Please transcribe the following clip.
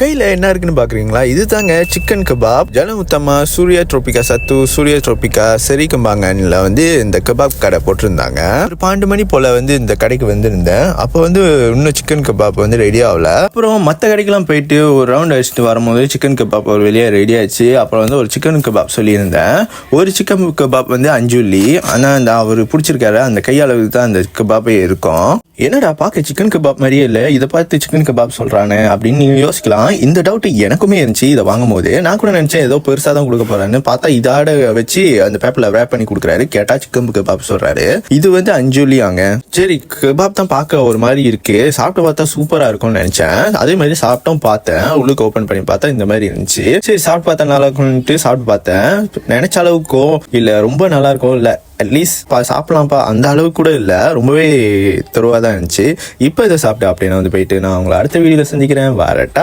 கையில் என்ன இருக்குன்னு பார்க்குறீங்களா? இது தாங்க சிக்கன் கபாப். ஜலம் உத்தமா சூர்யா ட்ரோபிகா சத்து, சூர்யா ட்ரோபிகா செரிக்கம்பாங்கன்ல இந்த கபாப் கடை போட்டிருந்தாங்க. ஒரு 12 மணி போல் இந்த கடைக்கு வந்திருந்தேன். அப்போ இன்னும் சிக்கன் கபாப் ரெடி ஆகல. அப்புறம் மற்ற கடைக்கெல்லாம் போயிட்டு ஒரு ரவுண்ட் அடிச்சுட்டு வரும்போது சிக்கன் கபாப் ஒரு வெளியே ரெடி ஆயிடுச்சு. அப்புறம் ஒரு சிக்கன் கபாப் சொல்லியிருந்தேன். ஒரு சிக்கன் கபாப் 5 உள்ளி. ஆனால் அந்த அவர் பிடிச்சிருக்காரு அந்த கையளவுக்கு தான் அந்த கபாப்பே இருக்கும். என்னடா பார்க்க சிக்கன் கபாப் மாதிரியே இல்லை, இதை பார்த்து சிக்கன் கபாப் சொல்றானே அப்படின்னு நீங்க யோசிக்கலாம். இந்த டவுட் எனக்குமே இருந்துச்சு. இதை வாங்கும் போது நான் கூட நினைச்சேன் ஏதோ பெருசா தான் கொடுக்க போறான்னு. பார்த்தா இதோட வச்சு அந்த பேப்பர்ல ரேப் பண்ணி கொடுக்குறாரு. கேட்டா சிக்கன் கபாப் சொல்றாரு. இது 5 உள்ளியாங்க. சரி, கபாப் தான் பார்க்க ஒரு மாதிரி இருக்கு, சாப்பிட்டு பார்த்தா சூப்பரா இருக்கும்னு நினைச்சேன். அதே மாதிரி சாப்பிட்டோம் பார்த்தேன். உள்ளுக்கு ஓபன் பண்ணி பார்த்தா இந்த மாதிரி இருந்துச்சு. சரி, சாப்பிட்டு பார்த்தா நல்லா இருக்கும்ட்டு சாப்பிட்டு பார்த்தேன். நினைச்ச அளவுக்கோ இல்ல ரொம்ப நல்லா இருக்கும் இல்ல அட்லீஸ்ட் சாப்பிடலாம்ப்பா அந்த அளவுக்கு கூட இல்லை, ரொம்பவே தெருவாக தான் இருந்துச்சு. இப்போ இதை சாப்பிட்டு அப்படியே போயிட்டு நான் உங்களை அடுத்த வீடியோவில் சந்திக்கிறேன். வரட்டா.